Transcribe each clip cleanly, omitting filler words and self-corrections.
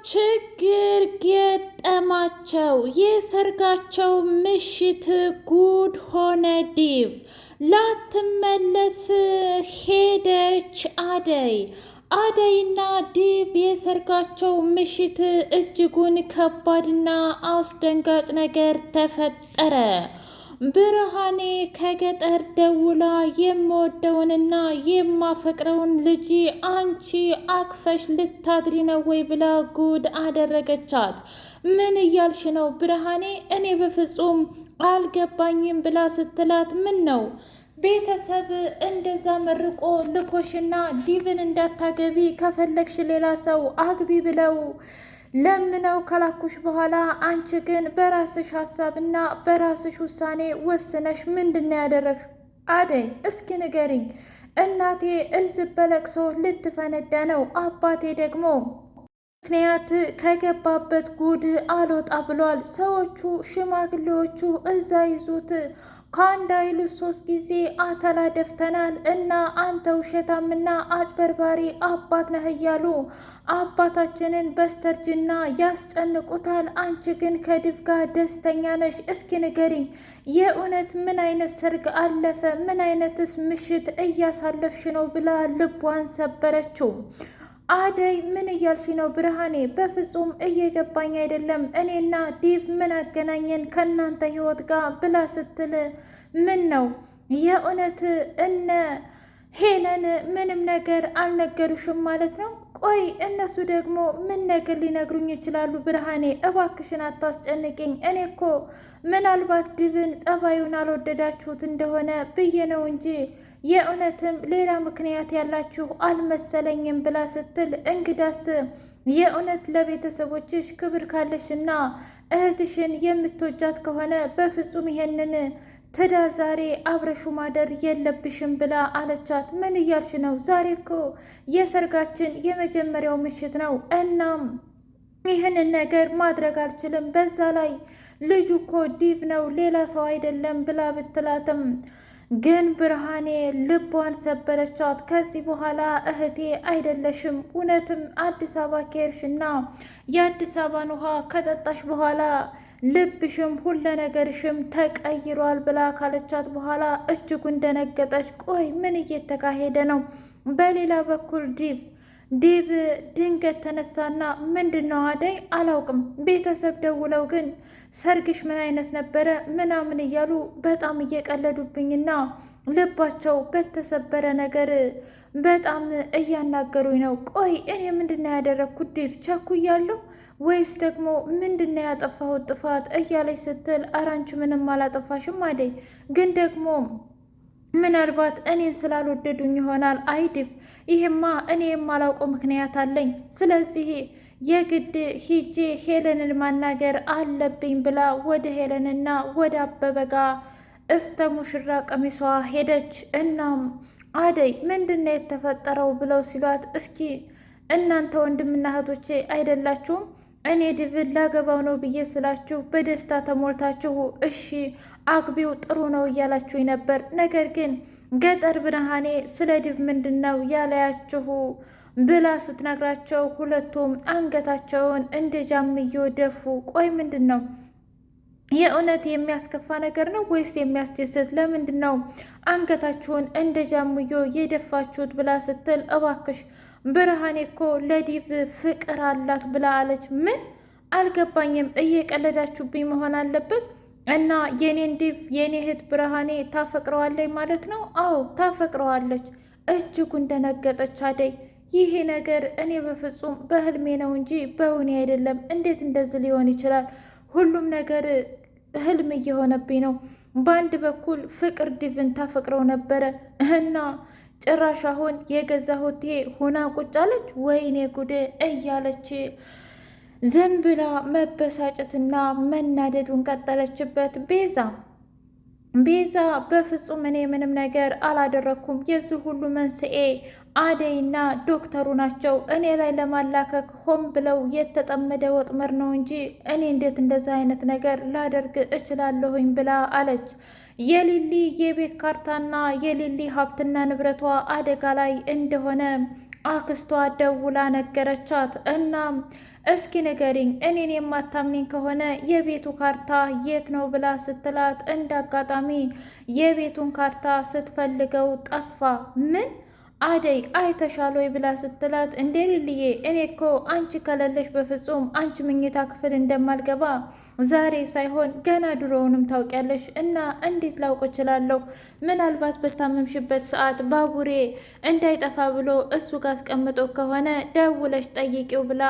ችግር ገጠማቸው። የሰርጋቸው ምሽት ጉድ ሆነ። ዲቭ ላትመለስ ሄደች። አደይና ዲቭ የሰርጋቸው ምሽት እጅጉን ከባድና አስደንጋጭ ነገር ተፈጠረ። ብርሃኔ ከገጠር ደውላ የምወደውንና የማፈቅረውን ልጅ አንቺ አክፈሽ ልታድሪ ነው ወይ ብላ ጉድ አደረገቻት። ምን እያልሽ ነው ብርሃኔ? እኔ በፍጹም አልገባኝም ብላ ስትላት፣ ምን ነው ቤተሰብ እንደዛ መርቆ ልኮሽና ዲቭን እንዳታገቢ ከፈለግሽ ሌላ ሰው አግቢ ብለው ለምነው ከላኩሽ በኋላ አንቺ ግን በራስሽ ሀሳብና በራስሽ ውሳኔ ወስነሽ ምንድን ያደረግሽ? አደይ እስኪ ንገሪኝ። እናቴ እዚህ በለቅሶ ልትፈነዳ ነው። አባቴ ደግሞ ምክንያት ከገባበት ጉድ አልወጣ ብሏል። ሰዎቹ ሽማግሌዎቹ እዛ ይዙት ከአንድ አይሉ 3 ጊዜ አተላ ደፍተናል እና አንተ ውሸታምና አጭበርባሪ አባት ነህ እያሉ አባታችንን በስተርጅና ያስጨንቁታል። አንቺ ግን ከዲቭ ጋር ደስተኛ ነሽ? እስኪ ንገሪኝ፣ የእውነት ምን አይነት ሰርግ አለፈ? ምን አይነትስ ምሽት እያሳለፍሽ ነው? ብላ ልቧን ሰበረችው። አደይ ምን እያልሽ ነው ብርሃኔ? በፍጹም እየገባኝ አይደለም። እኔና ዲቭ ምን አገናኘን ከእናንተ ህይወት ጋር ብላ ስትል፣ ምን ነው የእውነት እነ ሄለን ምንም ነገር አልነገሩሽም ማለት ነው? ቆይ እነሱ ደግሞ ምን ነገር ሊነግሩኝ ይችላሉ? ብርሃኔ እባክሽን አታስጨንቅኝ። እኔ እኮ ምናልባት ዲቭን ጸባዩን አልወደዳችሁት እንደሆነ ብዬ ነው እንጂ የእውነትም ሌላ ምክንያት ያላችሁ አልመሰለኝም ብላ ስትል፣ እንግዳስ የእውነት ለቤተሰቦችሽ ክብር ካለሽና እህትሽን የምትወጃት ከሆነ በፍጹም ይሄንን ትዳር ዛሬ አብረሹ ማደር የለብሽም ብላ አለቻት። ምን እያልሽ ነው? ዛሬ እኮ የሰርጋችን የመጀመሪያው ምሽት ነው። እናም ይህንን ነገር ማድረግ አልችልም። በዛ ላይ ልጁ እኮ ዲቭ ነው ሌላ ሰው አይደለም ብላ ብትላትም ግን ብርሃኔ ልቧን ሰበረቻት። ከዚህ በኋላ እህቴ አይደለሽም፣ እውነትም አዲስ አበባ ከሄድሽና የአዲስ አበባን ውሃ ከጠጣሽ በኋላ ልብሽም ሁለ ነገርሽም ተቀይሯል ብላ ካለቻት በኋላ እጅጉን ደነገጠች። ቆይ ምን እየተካሄደ ነው? በሌላ በኩል ዲቭ ድንገት ተነሳና፣ ምንድን ነው አደይ? አላውቅም። ቤተሰብ ደውለው ግን ሰርግሽ ምን አይነት ነበረ ምናምን እያሉ በጣም እየቀለዱብኝና ልባቸው በተሰበረ ነገር በጣም እያናገሩኝ ነው። ቆይ እኔ ምንድነው ያደረግኩት? ዲቭ ቸኩያለሁ ወይስ ደግሞ ምንድነው ያጠፋሁት ጥፋት? እያለች ስትል፣ ኧረ አንቺ ምንም አላጠፋሽም አደይ፣ ግን ደግሞ ምናልባት እኔን ስላልወደዱኝ ይሆናል። አይ ዲቭ፣ ይህማ እኔ የማላውቀው ምክንያት አለኝ። ስለዚህ የግድ ሂጄ ሄለንን ማናገር አለብኝ ብላ ወደ ሄለንና ወደ አበበ ጋር እስተ ሙሽራ ቀሚሷ ሄደች። እናም አደይ ምንድነው የተፈጠረው ብለው ሲሏት፣ እስኪ እናንተ ወንድምና እህቶቼ አይደላችሁም? እኔ ዲቭን ላገባው ነው ብዬ ስላችሁ በደስታ ተሞልታችሁ እሺ አግቢው ጥሩ ነው እያላችሁኝ ነበር። ነገር ግን ገጠር ብርሃኔ ስለ ዲቭ ምንድን ነው ያለያችሁ ብላ ስትነግራቸው ሁለቱም አንገታቸውን እንደ ጃምዮ ደፉ። ቆይ ምንድን ነው የእውነት የሚያስከፋ ነገር ነው ወይስ የሚያስደስት? ለምንድን ነው አንገታችሁን እንደ ጃምዮ የደፋችሁት? ብላ ስትል፣ እባክሽ ብርሃኔ እኮ ለዲቭ ፍቅር አላት ብላ አለች። ምን? አልገባኝም። እየቀለዳችሁብኝ መሆን አለበት። እና የኔን ዲቭ የኔ እህት ብርሃኔ ታፈቅረዋለች ማለት ነው? አዎ ታፈቅረዋለች። እጅጉን ደነገጠች አደይ። ይሄ ነገር እኔ በፍጹም በህልሜ ነው እንጂ በእውኔ አይደለም። እንዴት እንደዚህ ሊሆን ይችላል? ሁሉም ነገር ህልም እየሆነብኝ ነው። በአንድ በኩል ፍቅር ዲቭን ታፈቅረው ነበረ እና ጭራሽ አሁን የገዛ ሆቴ ሁና ቁጭ አለች። ወይኔ ጉዴ እያለች ዝም ብላ መበሳጨትና መናደዱን ቀጠለችበት። ቤዛ በፍጹም እኔ ምንም ነገር አላደረኩም። የዚህ ሁሉ መንስኤ አደይና ዶክተሩ ናቸው። እኔ ላይ ለማላከክ ሆን ብለው የተጠመደ ወጥመድ ነው እንጂ እኔ እንዴት እንደዚህ አይነት ነገር ላደርግ እችላለሁኝ ብላ አለች። የሊሊ የቤት ካርታና የሊሊ ሀብትና ንብረቷ አደጋ ላይ እንደሆነ አክስቷ ደውላ ነገረቻት። እናም እስኪ ንገሪኝ፣ እኔን የማታምኒኝ ከሆነ የቤቱ ካርታ የት ነው ብላ ስትላት፣ እንደ አጋጣሚ የቤቱን ካርታ ስትፈልገው ጠፋ። ምን አደይ አይተሻል ወይ ብላ ስትላት፣ እንዴ ሊልዬ፣ እኔ እኮ አንቺ ከሌለሽ በፍጹም አንቺ መኝታ ክፍል እንደማልገባ ዛሬ ሳይሆን ገና ድሮውንም ታውቂያለሽ። እና እንዴት ላውቅ እችላለሁ? ምናልባት በታመምሽበት ሰዓት ባቡሬ እንዳይጠፋ ብሎ እሱ ጋር አስቀምጦ ከሆነ ደውለሽ ጠይቂው ብላ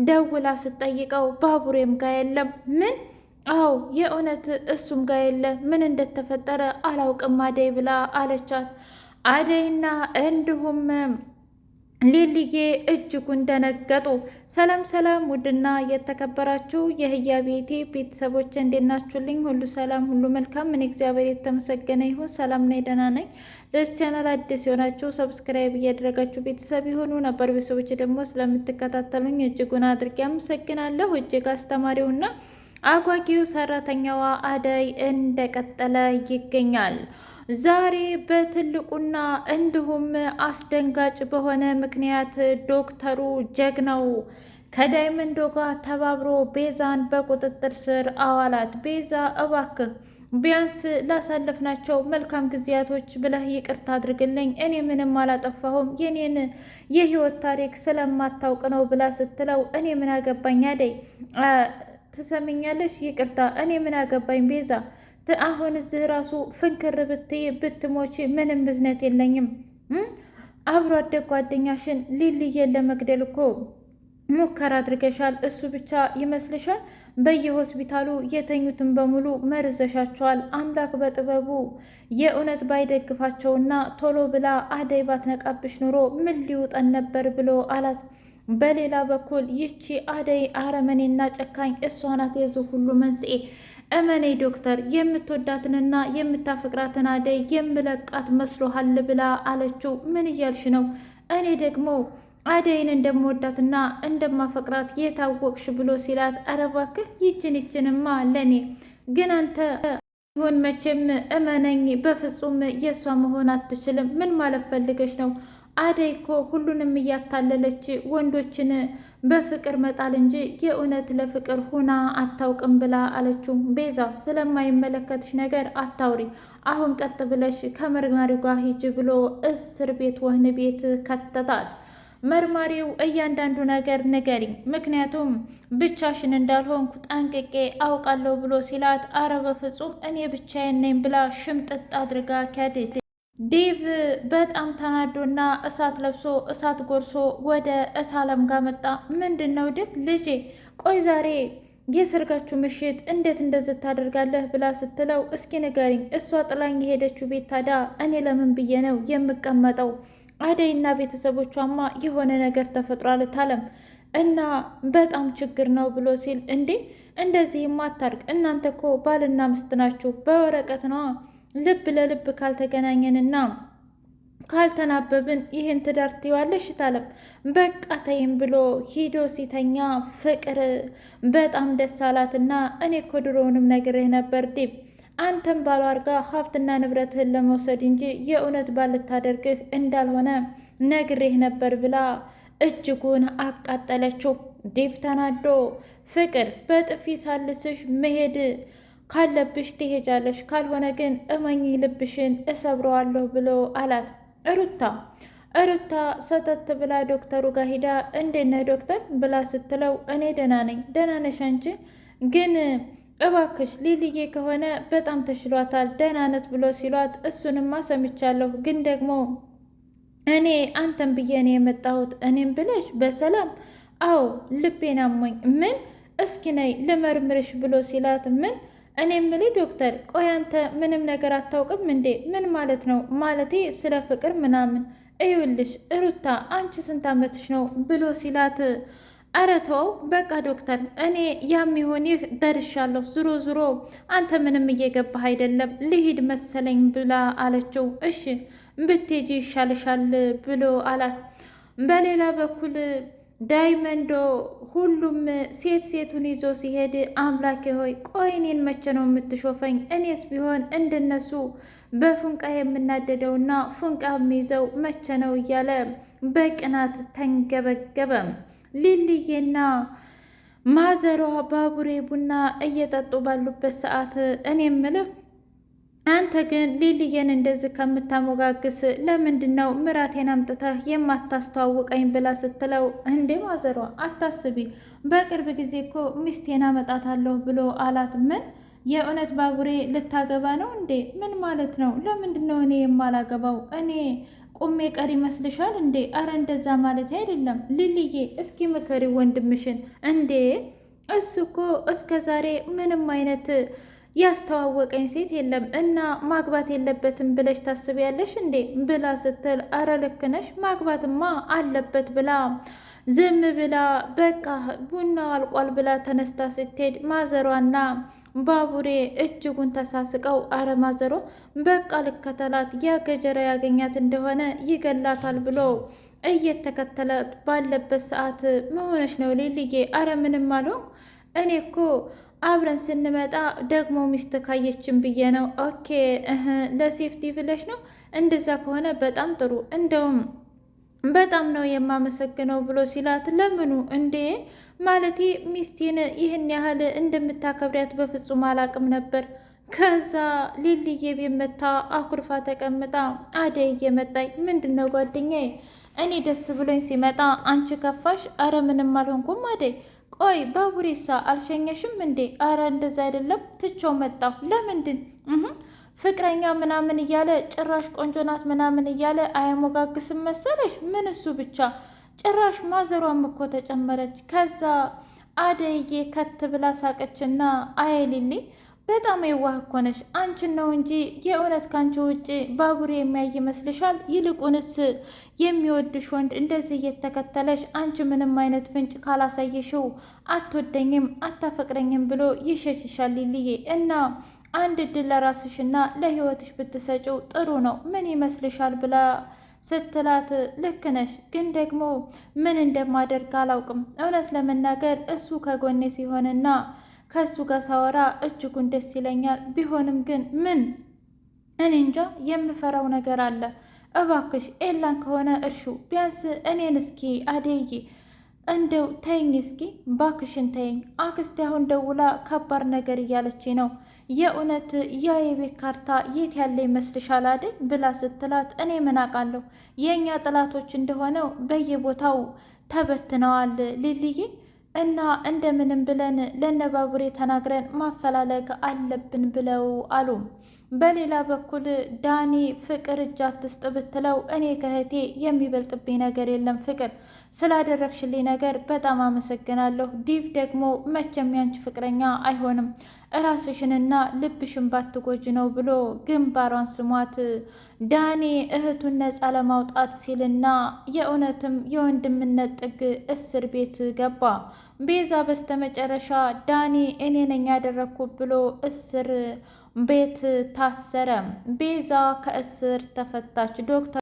ደውላ ስትጠይቀው ባቡሬም ጋር የለም። ምን? አዎ የእውነት እሱም ጋር የለ። ምን እንደተፈጠረ አላውቅም አደይ ብላ አለቻት። አደይና እንዲሁም ሊልዬ እጅጉን ደነገጡ። ሰላም ሰላም! ውድና የተከበራችሁ የህያ ቤቴ ቤተሰቦች እንዴት ናችሁልኝ? ሁሉ ሰላም፣ ሁሉ መልካም። ምን እግዚአብሔር የተመሰገነ ይሁን። ሰላም ነኝ፣ ደህና ነኝ። ለዚህ ቻናል አዲስ የሆናችሁ ሰብስክራይብ እያደረጋችሁ ቤተሰብ የሆኑ ነበር ቤተሰቦች ደግሞ ስለምትከታተሉኝ እጅጉን አድርጌ አመሰግናለሁ። እጅግ አስተማሪውና አጓጊው ሰራተኛዋ አደይ እንደቀጠለ ይገኛል። ዛሬ በትልቁና እንዲሁም አስደንጋጭ በሆነ ምክንያት ዶክተሩ ጀግናው ከዳይመንዶ ጋር ተባብሮ ቤዛን በቁጥጥር ስር አዋላት። ቤዛ እባክህ ቢያንስ ላሳለፍናቸው መልካም ጊዜያቶች ብለህ ይቅርታ አድርግልኝ፣ እኔ ምንም አላጠፋሁም፣ የኔን የህይወት ታሪክ ስለማታውቅ ነው ብላ ስትለው፣ እኔ ምን አገባኝ አደይ፣ ትሰሚኛለሽ? ይቅርታ እኔ ምን አገባኝ ቤዛ፣ አሁን እዚህ ራሱ ፍንክር ብትይ ብትሞች ምንም ብዝነት የለኝም። አብሮ አደግ ጓደኛሽን ሊልዬን ለመግደል እኮ ሙከራ አድርገሻል። እሱ ብቻ ይመስልሻል? በየሆስፒታሉ የተኙትን በሙሉ መርዘሻቸዋል። አምላክ በጥበቡ የእውነት ባይደግፋቸውና ቶሎ ብላ አደይ ባትነቃብሽ ኑሮ ምን ሊውጠን ነበር ብሎ አላት። በሌላ በኩል ይቺ አደይ አረመኔና ጨካኝ እሷ ናት የዚህ ሁሉ መንስኤ። እመኔ ዶክተር፣ የምትወዳትንና የምታፈቅራትን አደይ የምለቃት መስሎሃል ብላ አለችው። ምን እያልሽ ነው? እኔ ደግሞ አደይን እንደምወዳትና እንደማፈቅራት የታወቅሽ ብሎ ሲላት፣ ኧረ እባክህ ይችንማ ለእኔ ግን አንተ ይሁን መቼም እመነኝ፣ በፍጹም የእሷ መሆን አትችልም። ምን ማለት ፈልገሽ ነው? አደይ እኮ ሁሉንም እያታለለች ወንዶችን በፍቅር መጣል እንጂ የእውነት ለፍቅር ሁና አታውቅም ብላ አለችው። ቤዛ ስለማይመለከትሽ ነገር አታውሪ፣ አሁን ቀጥ ብለሽ ከመርማሪው ጋር ሂጅ ብሎ እስር ቤት ወህኒ ቤት ከተታት። መርማሪው እያንዳንዱ ነገር ንገሪኝ፣ ምክንያቱም ብቻሽን እንዳልሆንኩ ጠንቅቄ አውቃለሁ ብሎ ሲላት፣ አረ በፍጹም እኔ ብቻዬን ነኝ ብላ ሽምጥጥ አድርጋ ከድት። ዴቭ በጣም ተናዶና እሳት ለብሶ እሳት ጎርሶ ወደ እታለም ጋር መጣ። ምንድን ነው ዴቭ ልጄ፣ ቆይ ዛሬ የሰርጋችሁ ምሽት እንዴት እንደዚህ ታደርጋለህ ብላ ስትለው፣ እስኪ ንገሪኝ፣ እሷ ጥላኝ የሄደችው ቤት ታዲያ እኔ ለምን ብዬ ነው የምቀመጠው? አደይና ቤተሰቦቿማ የሆነ ነገር ተፈጥሯል እታለም፣ እና በጣም ችግር ነው ብሎ ሲል፣ እንዴ እንደዚህማ አታርግ፣ እናንተ እኮ ባልና ሚስት ናችሁ፣ በወረቀት ነዋ። ልብ ለልብ ካልተገናኘንና ካልተናበብን ይህን ትዳር ትይዋለሽ እታለም፣ በቃ ተይም ብሎ ሂዶ ሲተኛ ፍቅር በጣም ደስ አላትና፣ እኔ እኮ ድሮውንም ነግሬህ ነበር ዴቭ፣ አንተም ባሏ አድርጋ ሀብትና ንብረትህን ለመውሰድ እንጂ የእውነት ባልታደርግህ እንዳልሆነ ነግሬህ ነበር ብላ እጅጉን አቃጠለችው። ዴቭ ተናዶ፣ ፍቅር በጥፊ ሳልስሽ መሄድ ካለብሽ ትሄጃለሽ፣ ካልሆነ ግን እመኚ ልብሽን እሰብረዋለሁ ብሎ አላት። ሩታ ሰተት ብላ ዶክተሩ ጋር ሂዳ እንዴት ነህ ዶክተር ብላ ስትለው፣ እኔ ደህና ነኝ። ደህና ነሽ አንቺ? ግን እባክሽ ሊልዬ ከሆነ በጣም ተሽሏታል ደህና ነት ብሎ ሲሏት፣ እሱንማ ሰምቻለሁ፣ ግን ደግሞ እኔ አንተን ብዬ ነው የመጣሁት። እኔም ብለሽ በሰላም? አዎ ልቤን አሞኝ። ምን? እስኪ ነይ ልመርምርሽ ብሎ ሲላት፣ ምን? እኔ የምልህ ዶክተር፣ ቆይ አንተ ምንም ነገር አታውቅም እንዴ? ምን ማለት ነው? ማለቴ ስለ ፍቅር ምናምን። እዩልሽ ሩታ፣ አንቺ ስንት ዓመትሽ ነው ብሎ ሲላት፣ ኧረ ተው በቃ ዶክተር፣ እኔ ያም ይሆን ይህ ደርሻለሁ። ዙሮ ዙሮ አንተ ምንም እየገባህ አይደለም፣ ልሂድ መሰለኝ ብላ አለችው። እሺ ብትሄጂ ይሻልሻል ብሎ አላት። በሌላ በኩል ዳይመንዶ ሁሉም ሴት ሴቱን ይዞ ሲሄድ አምላኬ ሆይ ቆይ እኔን መቼ ነው የምትሾፈኝ? እኔስ ቢሆን እንደነሱ በፉንቃ የምናደደውና ፉንቃ የሚይዘው መቼ ነው እያለ በቅናት ተንገበገበ። ሊልዬና ማዘሯ ባቡሬ ቡና እየጠጡ ባሉበት ሰዓት እኔ የምልህ አንተ ግን ሊልዬን እንደዚህ ከምታሞጋግስ ለምንድን ነው ምራቴን አምጥተህ የማታስተዋውቀኝ ብላ ስትለው፣ እንዴ ማዘሯ አታስቢ፣ በቅርብ ጊዜ እኮ ሚስቴን አመጣታለሁ ብሎ አላት። ምን የእውነት ባቡሬ ልታገባ ነው እንዴ? ምን ማለት ነው? ለምንድን ነው እኔ የማላገባው? እኔ ቁሜ ቀር ይመስልሻል እንዴ? አረ እንደዛ ማለት አይደለም። ሊልዬ እስኪ ምከሪ ወንድምሽን። እንዴ እሱ እኮ እስከ ዛሬ ምንም አይነት ያስተዋወቀኝ ሴት የለም እና ማግባት የለበትም ብለሽ ታስቢያለሽ እንዴ ብላ ስትል፣ አረ ልክ ነሽ ማግባትማ አለበት ብላ ዝም ብላ በቃ ቡናው አልቋል ብላ ተነስታ ስትሄድ ማዘሯና ባቡሬ እጅጉን ተሳስቀው፣ አረ ማዘሮ በቃ ልከተላት ያ ገጀራ ያገኛት እንደሆነ ይገላታል ብሎ እየተከተላት ባለበት ሰዓት መሆነች ነው ሊልዬ? አረ ምንም አልሆንኩ እኔ እኮ አብረን ስንመጣ ደግሞ ሚስት ካየችን ብዬ ነው። ኦኬ ለሴፍቲ ብለሽ ነው? እንደዛ ከሆነ በጣም ጥሩ፣ እንደውም በጣም ነው የማመሰግነው ብሎ ሲላት፣ ለምኑ እንዴ ማለቴ ሚስቴን ይህን ያህል እንደምታከብሪያት በፍጹም አላቅም ነበር። ከዛ ሊልዬ ቤት መታ አኩርፋ ተቀምጣ አደይ እየመጣኝ ምንድን ነው ጓደኛዬ፣ እኔ ደስ ብሎኝ ሲመጣ አንቺ ከፋሽ? አረ ምንም አልሆንኩም አደይ። ቆይ ባቡሬሳ አልሸኘሽም እንዴ? አረ እንደዛ አይደለም ትቼው መጣሁ። ለምንድን ፍቅረኛ ምናምን እያለ ጭራሽ ቆንጆ ናት ምናምን እያለ አያሞጋግስም መሰለሽ? ምን እሱ ብቻ ጭራሽ ማዘሯም እኮ ተጨመረች። ከዛ አደዬ ከት ብላ ሳቀችና አየሊሊ በጣም የዋህ እኮ ነሽ። አንቺን ነው እንጂ የእውነት ካንቺ ውጭ ባቡሬ የሚያይ ይመስልሻል? ይልቁንስ የሚወድሽ ወንድ እንደዚህ እየተከተለሽ አንቺ ምንም አይነት ፍንጭ ካላሳየሽው አትወደኝም፣ አታፈቅረኝም ብሎ ይሸሽሻል ሊልዬ። እና አንድ እድል ለራስሽና ለህይወትሽ ብትሰጪው ጥሩ ነው። ምን ይመስልሻል ብላ ስትላት፣ ልክ ነሽ፣ ግን ደግሞ ምን እንደማደርግ አላውቅም። እውነት ለመናገር እሱ ከጎኔ ሲሆንና ከእሱ ጋር ሳወራ እጅጉን ደስ ይለኛል። ቢሆንም ግን ምን እኔ እንጃ የምፈራው ነገር አለ። እባክሽ ኤላን ከሆነ እርሹ፣ ቢያንስ እኔን እስኪ አደይ እንደው ተይኝ እስኪ ባክሽን ተይኝ። አክስቴ አሁን ደውላ ከባድ ነገር እያለች ነው። የእውነት ያ የቤት ካርታ የት ያለ ይመስልሻል አደይ ብላ ስትላት፣ እኔ ምን አውቃለሁ የእኛ ጥላቶች እንደሆነው በየቦታው ተበትነዋል ሊልዬ እና እንደምንም ብለን ለነባቡሬ ተናግረን ማፈላለግ አለብን ብለው አሉ። በሌላ በኩል ዳኒ ፍቅር እጅ አትስጥ ብትለው፣ እኔ ከእህቴ የሚበልጥብኝ ነገር የለም ፍቅር፣ ስላደረግሽልኝ ነገር በጣም አመሰግናለሁ። ዲቭ ደግሞ መቼም ያንቺ ፍቅረኛ አይሆንም፣ እራስሽንና ልብሽን ባትጎጅ ነው ብሎ ግንባሯን ስሟት ዳኒ እህቱን ነፃ ለማውጣት ሲልና የእውነትም የወንድምነት ጥግ እስር ቤት ገባ። ቤዛ በስተመጨረሻ ዳኒ እኔ ነኝ ያደረግኩት ብሎ እስር ቤት ታሰረ። ቤዛ ከእስር ተፈታች። ዶክተር